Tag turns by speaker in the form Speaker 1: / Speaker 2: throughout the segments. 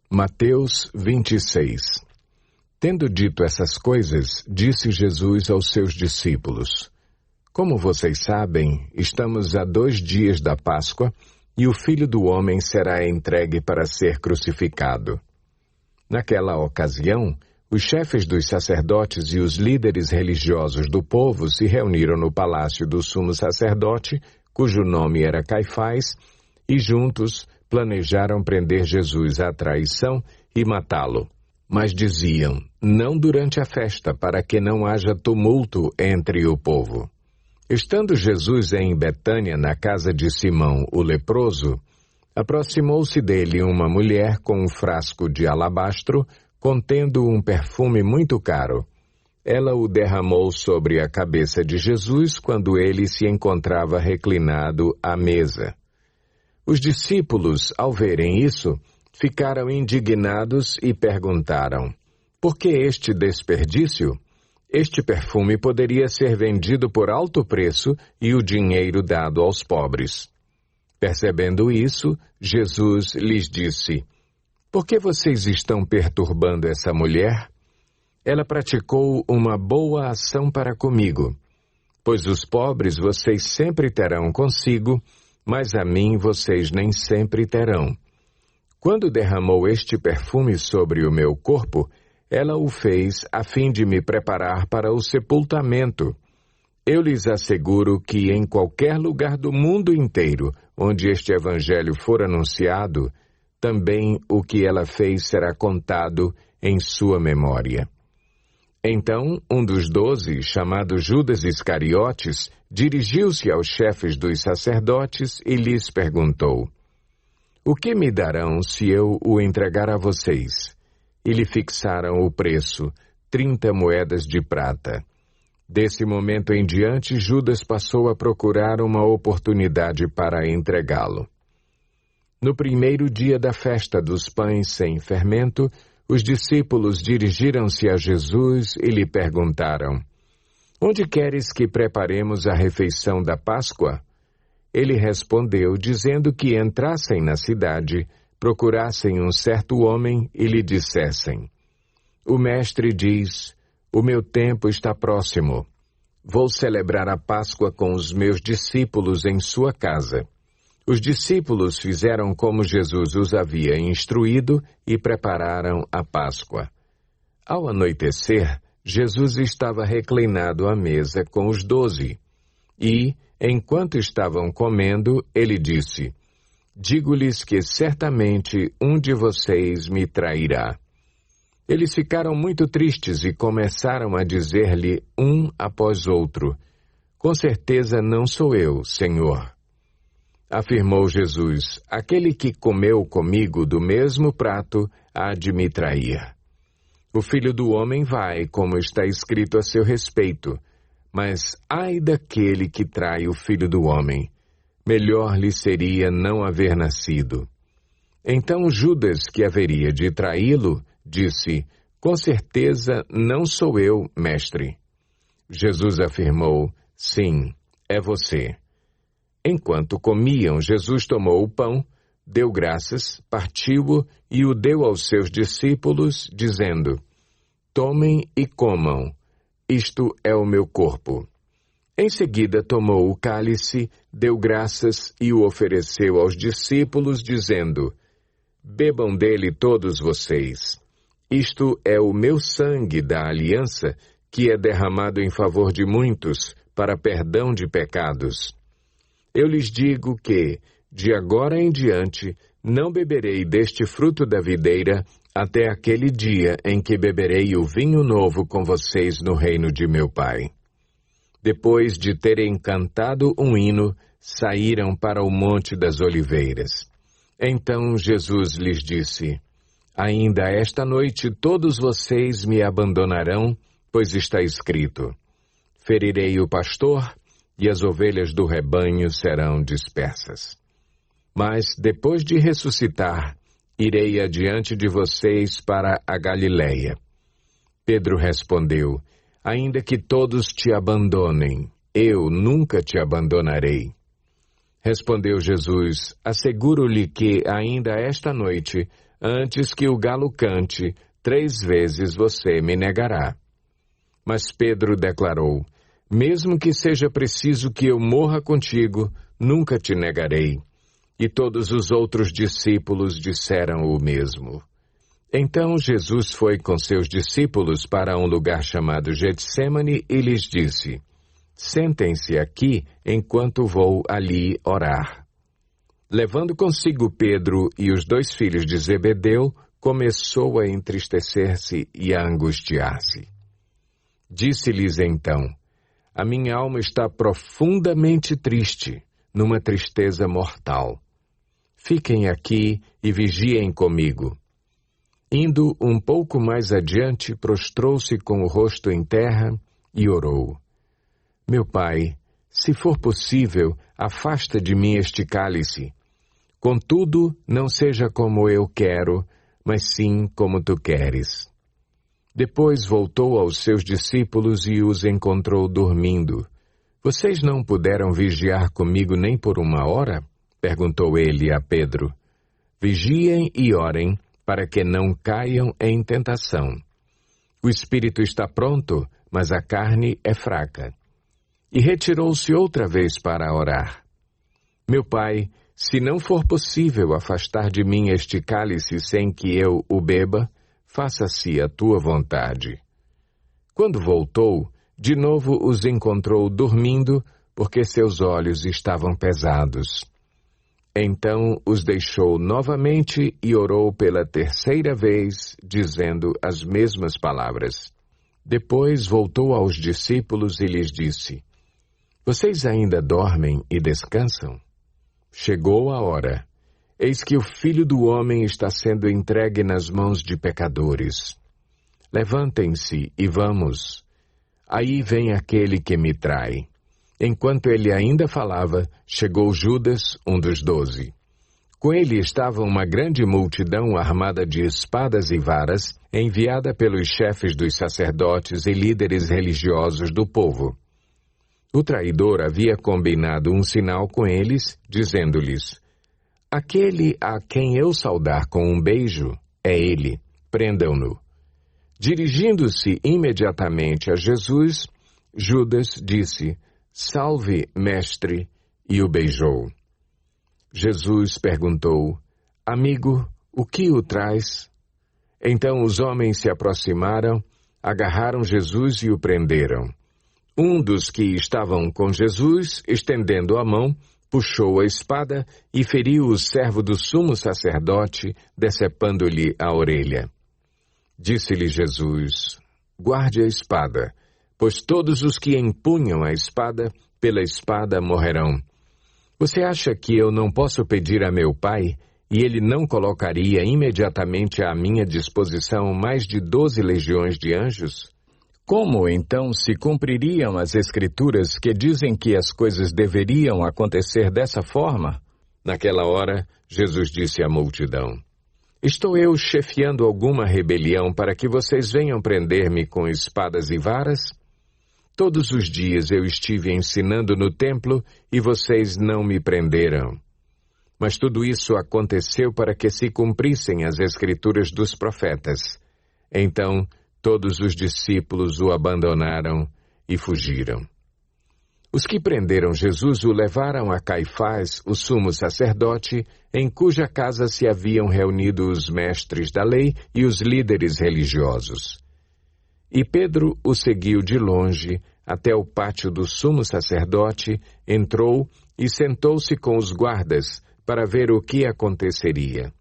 Speaker 1: Mateus 26. Tendo dito essas coisas, disse Jesus aos seus discípulos: Como vocês sabem, estamos a 2 dias da Páscoa, e o Filho do Homem será entregue para ser crucificado. Naquela ocasião, os chefes dos sacerdotes e os líderes religiosos do povo se reuniram no palácio do sumo sacerdote, cujo nome era Caifás, e juntos planejaram prender Jesus à traição e matá-lo. Mas diziam: não durante a festa, para que não haja tumulto entre o povo. Estando Jesus em Betânia, na casa de Simão, o leproso, aproximou-se dele uma mulher com um frasco de alabastro, contendo um perfume muito caro. Ela o derramou sobre a cabeça de Jesus quando ele se encontrava reclinado à mesa. Os discípulos, ao verem isso, ficaram indignados e perguntaram: por que este desperdício? Este perfume poderia ser vendido por alto preço e o dinheiro dado aos pobres. Percebendo isso, Jesus lhes disse: por que vocês estão perturbando essa mulher? Ela praticou uma boa ação para comigo, pois os pobres vocês sempre terão consigo, mas a mim vocês nem sempre terão. Quando derramou este perfume sobre o meu corpo, ela o fez a fim de me preparar para o sepultamento. Eu lhes asseguro que em qualquer lugar do mundo inteiro onde este evangelho for anunciado, também o que ela fez será contado em sua memória. Então, um dos 12, chamado Judas Iscariotes, dirigiu-se aos chefes dos sacerdotes e lhes perguntou: o que me darão se eu o entregar a vocês? E lhe fixaram o preço, 30 moedas de prata. Desse momento em diante, Judas passou a procurar uma oportunidade para entregá-lo. No primeiro dia da festa dos pães sem fermento, os discípulos dirigiram-se a Jesus e lhe perguntaram: onde queres que preparemos a refeição da Páscoa? Ele respondeu, dizendo que entrassem na cidade, procurassem um certo homem e lhe dissessem: o mestre diz, o meu tempo está próximo. Vou celebrar a Páscoa com os meus discípulos em sua casa. Os discípulos fizeram como Jesus os havia instruído e prepararam a Páscoa. Ao anoitecer, Jesus estava reclinado à mesa com os 12 e, enquanto estavam comendo, ele disse: digo-lhes que certamente um de vocês me trairá. Eles ficaram muito tristes e começaram a dizer-lhe um após outro: com certeza não sou eu, Senhor. Afirmou Jesus: aquele que comeu comigo do mesmo prato há de me trair. O Filho do Homem vai, como está escrito a seu respeito, mas ai daquele que trai o Filho do Homem. Melhor lhe seria não haver nascido. Então Judas, que haveria de traí-lo, disse: com certeza não sou eu, mestre. Jesus afirmou: sim, é você. Enquanto comiam, Jesus tomou o pão, deu graças, partiu-o e o deu aos seus discípulos, dizendo: tomem e comam, isto é o meu corpo. Em seguida tomou o cálice, deu graças e o ofereceu aos discípulos, dizendo: bebam dele todos vocês. Isto é o meu sangue da aliança, que é derramado em favor de muitos, para perdão de pecados. Eu lhes digo que, de agora em diante, não beberei deste fruto da videira até aquele dia em que beberei o vinho novo com vocês no reino de meu Pai. Depois de terem cantado um hino, saíram para o Monte das Oliveiras. Então Jesus lhes disse: ainda esta noite todos vocês me abandonarão, pois está escrito: ferirei o pastor e as ovelhas do rebanho serão dispersas. Mas, depois de ressuscitar, irei adiante de vocês para a Galileia. Pedro respondeu: ainda que todos te abandonem, eu nunca te abandonarei. Respondeu Jesus: asseguro-lhe que ainda esta noite, antes que o galo cante, 3 vezes você me negará. Mas Pedro declarou: mesmo que seja preciso que eu morra contigo, nunca te negarei. E todos os outros discípulos disseram o mesmo. Então Jesus foi com seus discípulos para um lugar chamado Getsêmani e lhes disse: sentem-se aqui enquanto vou ali orar. Levando consigo Pedro e os 2 filhos de Zebedeu, começou a entristecer-se e a angustiar-se. Disse-lhes então: a minha alma está profundamente triste, numa tristeza mortal. Fiquem aqui e vigiem comigo. Indo um pouco mais adiante, prostrou-se com o rosto em terra e orou: meu Pai, se for possível, afasta de mim este cálice. Contudo, não seja como eu quero, mas sim como tu queres. Depois voltou aos seus discípulos e os encontrou dormindo. Vocês não puderam vigiar comigo nem por 1 hora? Perguntou ele a Pedro. Vigiem e orem, para que não caiam em tentação. O espírito está pronto, mas a carne é fraca. E retirou-se outra vez para orar. Meu Pai, se não for possível afastar de mim este cálice sem que eu o beba, faça-se a tua vontade. Quando voltou, de novo os encontrou dormindo, porque seus olhos estavam pesados. Então os deixou novamente e orou pela 3ª vez, dizendo as mesmas palavras. Depois voltou aos discípulos e lhes disse: vocês ainda dormem e descansam? Chegou a hora. Eis que o Filho do Homem está sendo entregue nas mãos de pecadores. Levantem-se e vamos. Aí vem aquele que me trai. Enquanto ele ainda falava, chegou Judas, um dos 12. Com ele estava uma grande multidão armada de espadas e varas, enviada pelos chefes dos sacerdotes e líderes religiosos do povo. O traidor havia combinado um sinal com eles, dizendo-lhes: aquele a quem eu saudar com um beijo é ele, prendam-no. Dirigindo-se imediatamente a Jesus, Judas disse: salve, mestre, e o beijou. Jesus perguntou: amigo, o que o traz? Então os homens se aproximaram, agarraram Jesus e o prenderam. Um dos que estavam com Jesus, estendendo a mão, puxou a espada e feriu o servo do sumo sacerdote, decepando-lhe a orelha. Disse-lhe Jesus: guarde a espada, pois todos os que empunham a espada, pela espada morrerão. Você acha que eu não posso pedir a meu Pai, e ele não colocaria imediatamente à minha disposição mais de 12 legiões de anjos? Como, então, se cumpririam as Escrituras que dizem que as coisas deveriam acontecer dessa forma? Naquela hora, Jesus disse à multidão: estou eu chefiando alguma rebelião para que vocês venham prender-me com espadas e varas? Todos os dias eu estive ensinando no templo e vocês não me prenderam. Mas tudo isso aconteceu para que se cumprissem as Escrituras dos profetas. Então, todos os discípulos o abandonaram e fugiram. Os que prenderam Jesus o levaram a Caifás, o sumo sacerdote, em cuja casa se haviam reunido os mestres da lei e os líderes religiosos. E Pedro o seguiu de longe até o pátio do sumo sacerdote, entrou e sentou-se com os guardas para ver o que aconteceria.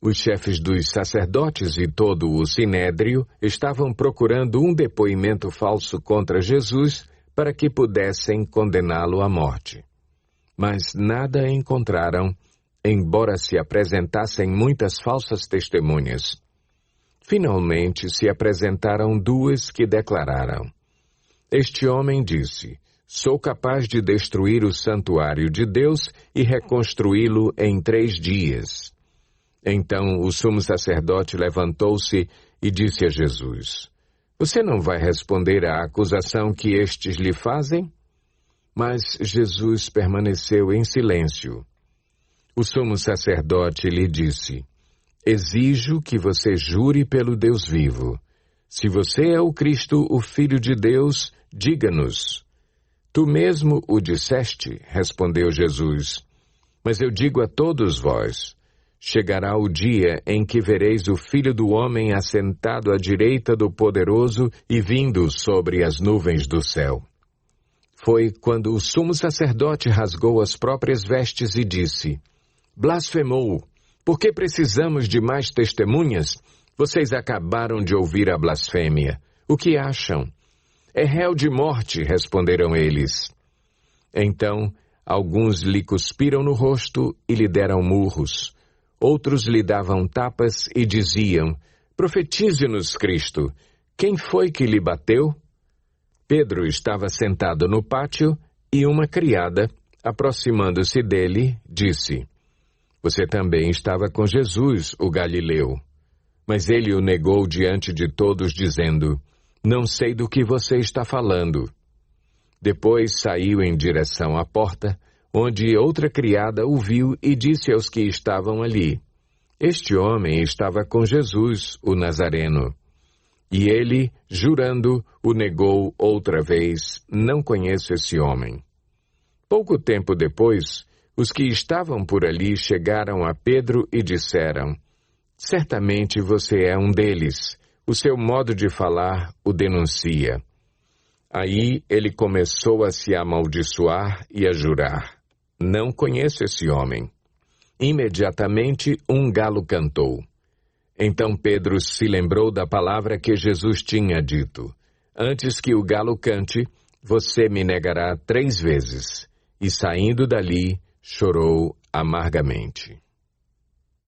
Speaker 1: Os chefes dos sacerdotes e todo o sinédrio estavam procurando um depoimento falso contra Jesus para que pudessem condená-lo à morte. Mas nada encontraram, embora se apresentassem muitas falsas testemunhas. Finalmente se apresentaram 2 que declararam: este homem disse: sou capaz de destruir o santuário de Deus e reconstruí-lo em 3 dias. Então o sumo sacerdote levantou-se e disse a Jesus: você não vai responder à acusação que estes lhe fazem? Mas Jesus permaneceu em silêncio. O sumo sacerdote lhe disse: exijo que você jure pelo Deus vivo. Se você é o Cristo, o Filho de Deus, diga-nos. Tu mesmo o disseste, respondeu Jesus. Mas eu digo a todos vós: chegará o dia em que vereis o Filho do Homem assentado à direita do Poderoso e vindo sobre as nuvens do céu. Foi quando o sumo sacerdote rasgou as próprias vestes e disse: blasfemou! Por que precisamos de mais testemunhas? Vocês acabaram de ouvir a blasfêmia. O que acham? É réu de morte, responderam eles. Então, alguns lhe cuspiram no rosto e lhe deram murros. Outros lhe davam tapas e diziam: profetize-nos, Cristo. Quem foi que lhe bateu? Pedro estava sentado no pátio e uma criada, aproximando-se dele, disse: você também estava com Jesus, o Galileu. Mas ele o negou diante de todos, dizendo: não sei do que você está falando. Depois saiu em direção à porta, onde outra criada o viu e disse aos que estavam ali: este homem estava com Jesus, o Nazareno. E ele, jurando, o negou outra vez: não conheço esse homem. Pouco tempo depois, os que estavam por ali chegaram a Pedro e disseram: certamente você é um deles. O seu modo de falar o denuncia. Aí ele começou a se amaldiçoar e a jurar: não conheço esse homem. Imediatamente um galo cantou. Então Pedro se lembrou da palavra que Jesus tinha dito: antes que o galo cante, você me negará 3 vezes. E saindo dali, chorou amargamente.